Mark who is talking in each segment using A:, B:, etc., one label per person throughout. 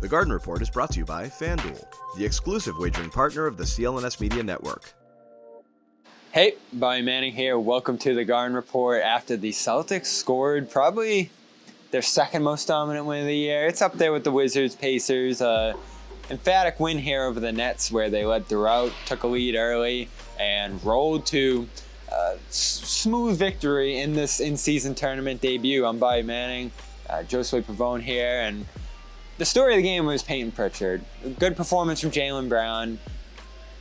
A: The Garden Report is brought to you by FanDuel, the exclusive wagering partner of the CLNS Media Network.
B: Hey, Bobby Manning here. Welcome to the Garden Report. After the Celtics scored probably their second most dominant win of the year. It's up there with the Wizards, Pacers. Emphatic win here over the Nets where they led throughout, took a lead early, and rolled to smooth victory in this in-season tournament debut. I'm Bobby Manning, Josue Pavon here, and the story of the game was Payton Pritchard. Good performance from Jaylen Brown.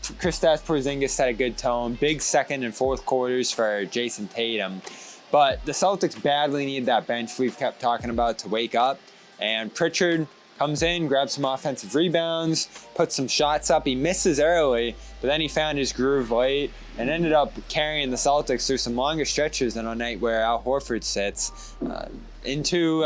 B: Kristaps Porzingis set a good tone. Big second and fourth quarters for Jason Tatum. But the Celtics badly need that bench we've kept talking about to wake up. And Pritchard comes in, grabs some offensive rebounds, puts some shots up. He misses early, but then he found his groove late and ended up carrying the Celtics through some longer stretches than a night where Al Horford sits into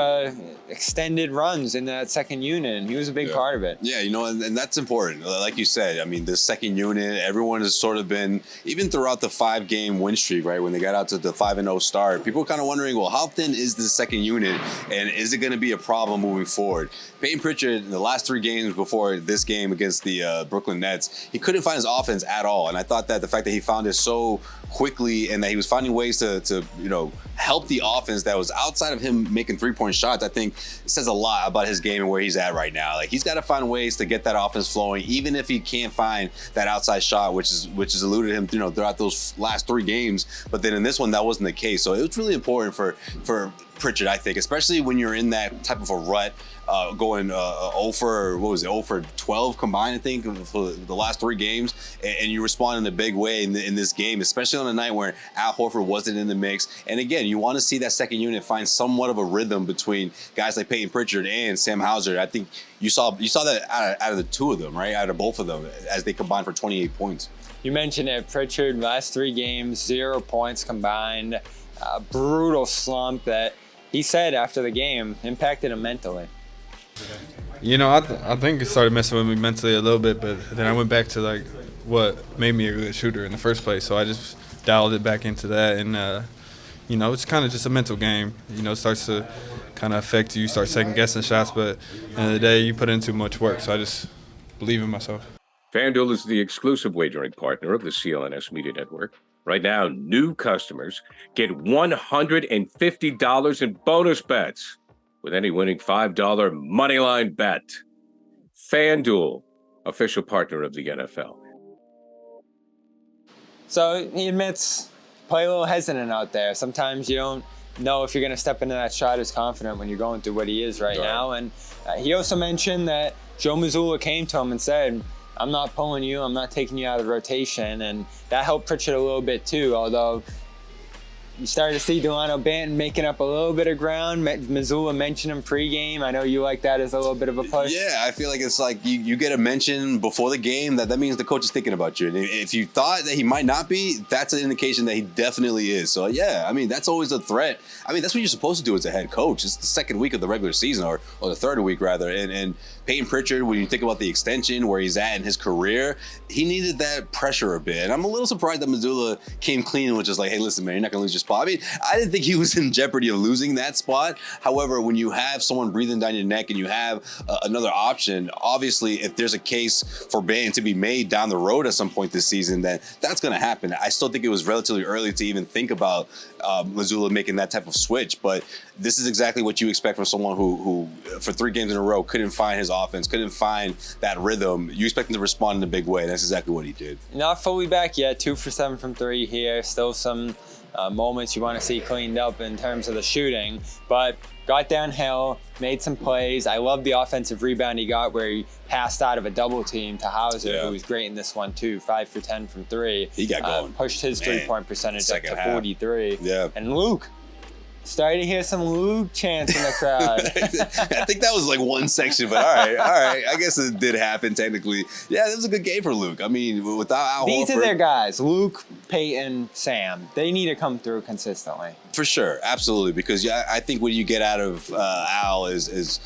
B: extended runs in that second unit, and he was a big part of it.
C: Yeah, and that's important. Like you said, I mean, the second unit, everyone has sort of been, even throughout the 5-game win streak, right, when they got out to the 5-0 start, people were kind of wondering, well, how thin is the second unit, and is it going to be a problem moving forward? Payton Pritchard, in the last 3 games before this game against the Brooklyn Nets, he couldn't find his offense at all, and I thought that the fact that he found it so quickly and that he was finding ways to help the offense that was outside of him making 3-point shots, I think says a lot about his game and where he's at right now. Like, he's got to find ways to get that offense flowing, even if he can't find that outside shot, which has eluded him, throughout those last 3 games. But then in this one, that wasn't the case. So it was really important for Pritchard, I think, especially when you're in that type of a rut, going 0 for 12 combined, I think, for the last 3 games, and you respond in a big way in this game, especially on a night where Al Horford wasn't in the mix. And again, you want to see that second unit find somewhat of a rhythm between guys like Payton Pritchard and Sam Hauser. I think you saw that out of the 2 of them, right? Out of both of them, as they combined for 28 points. You
B: mentioned it, Pritchard, last 3 games, 0 points combined, brutal slump that he said after the game impacted him mentally.
D: I think it started messing with me mentally a little bit, but then I went back to what made me a good shooter in the first place. So I just dialed it back into that, and it's kind of just a mental game. It starts to kind of affect you. You start second guessing shots, but at the end of the day, you put in too much work. So I just believe in myself.
E: FanDuel is the exclusive wagering partner of the CLNS Media Network. Right now, new customers get $150 in bonus bets with any winning $5 moneyline bet. FanDuel, official partner of the NFL.
B: So he admits, play a little hesitant out there. Sometimes you don't know if you're going to step into that shot as confident when you're going through what he is right now. And he also mentioned that Joe Mazzulla came to him and said, I'm not pulling you, I'm not taking you out of the rotation. And that helped Pritchard a little bit too, although you started to see Delano Banton making up a little bit of ground. Mazzulla mentioned him pregame. I know you like that as a little bit of a push.
C: Yeah, I feel like it's like you get a mention before the game, that means the coach is thinking about you. And if you thought that he might not be, that's an indication that he definitely is. So, yeah, I mean, that's always a threat. I mean, that's what you're supposed to do as a head coach. It's the second week of the regular season, or the third week, rather. And Payton Pritchard, when you think about the extension, where he's at in his career, he needed that pressure a bit. And I'm a little surprised that Mazzulla came clean and was just like, hey, listen, man, you're not going to lose your spot. I mean, I didn't think he was in jeopardy of losing that spot. However, when you have someone breathing down your neck and you have another option, obviously, if there's a case for Banton to be made down the road at some point this season, then that's going to happen. I still think it was relatively early to even think about Mazzulla making that type of switch, but this is exactly what you expect from someone who for 3 games in a row couldn't find his offense, couldn't find that rhythm. You expect him to respond in a big way, and that's exactly what he did.
B: Not fully back yet, 2 for 7 from 3 here. Still some moments you want to see cleaned up in terms of the shooting, but got downhill, made some plays. I love the offensive rebound he got where he passed out of a double team to Hauser, who was great in this one too, 5 for 10 from 3.
C: He got going.
B: Pushed his 3-point percentage up to 43.
C: Yeah.
B: And Luke, starting to hear some Luke chants in the crowd.
C: I think that was like one section, but all right. I guess it did happen technically. Yeah, it was a good game for Luke. I mean, without Al
B: These
C: Horford,
B: are their guys. Luke, Payton, Sam. They need to come through consistently.
C: For sure, absolutely. Because I think what you get out of Al is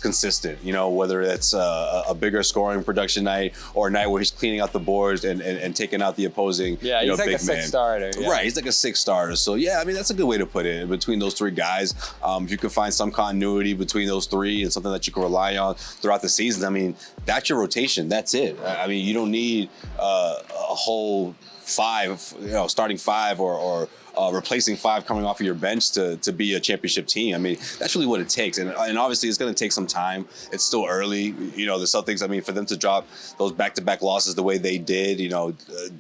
C: consistent. You know, whether it's a bigger scoring production night or a night where he's cleaning out the boards and taking out the opposing.
B: Yeah, he's like a sixth starter. Yeah.
C: Right, he's like a sixth starter. So yeah, I mean that's a good way to put it. Between those three guys, if you can find some continuity between those three and something that you can rely on throughout the season, I mean that's your rotation. That's it. I mean you don't need a whole five, starting five or replacing five coming off of your bench to be a championship team. I mean, that's really what it takes. And obviously it's going to take some time. It's still early. The Celtics, I mean, for them to drop those back-to-back losses the way they did,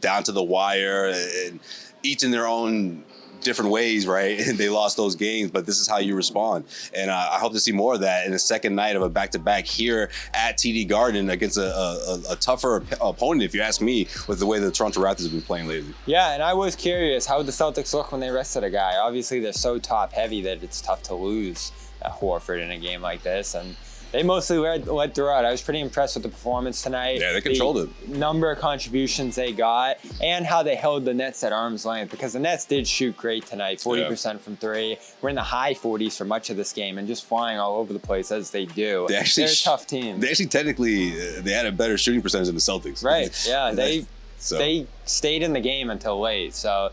C: down to the wire and each in their own different ways, right? And they lost those games, but this is how you respond. And I hope to see more of that in the second night of a back-to-back here at TD Garden against a tougher opponent, if you ask me, with the way the Toronto Raptors have been playing lately.
B: Yeah, and I was curious, how would the Celtics look when they rested a guy? Obviously, they're so top-heavy that it's tough to lose Horford in a game like this, and they mostly led throughout. I was pretty impressed with the performance tonight.
C: Yeah, they controlled it.
B: Number of contributions they got and how they held the Nets at arm's length, because the Nets did shoot great tonight, 40% from three. We're in the high 40s for much of this game and just flying all over the place as they do. They're a tough team.
C: They actually technically they had a better shooting percentage than the Celtics.
B: Right, yeah. They stayed in the game until late. So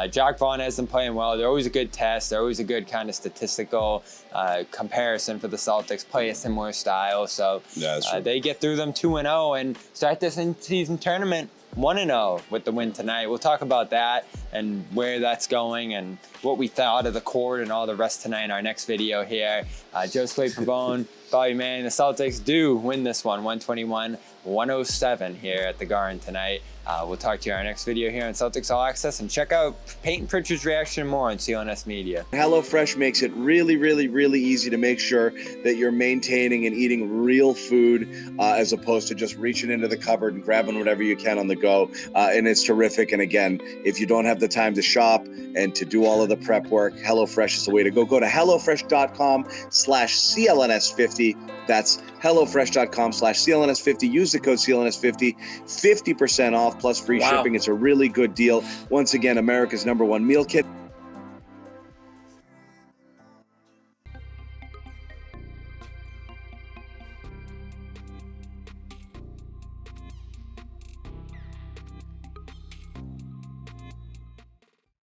B: Jack Vaughn has them playing well. They're always a good test. They're always a good kind of statistical comparison for the Celtics. Play a similar style. So they get through them 2-0 and start this in-season tournament 1-0 with the win tonight. We'll talk about that and where that's going and what we thought of the court and all the rest tonight in our next video here. Josue, Pavon, Bobby Manning, the Celtics do win this one, 121-107 here at the Garden tonight. We'll talk to you in our next video here on Celtics All Access, and check out Payton Pritchard's reaction more on CLNS Media.
F: HelloFresh makes it really, really, really easy to make sure that you're maintaining and eating real food as opposed to just reaching into the cupboard and grabbing whatever you can on the go. And it's terrific. And again, if you don't have the time to shop and to do all of the prep work, HelloFresh is the way to go. Go to HelloFresh.com/CLNS50. That's HelloFresh.com/CLNS50. Use the code CLNS50, 50% off plus free shipping. It's a really good deal. Once again, America's #1 meal kit.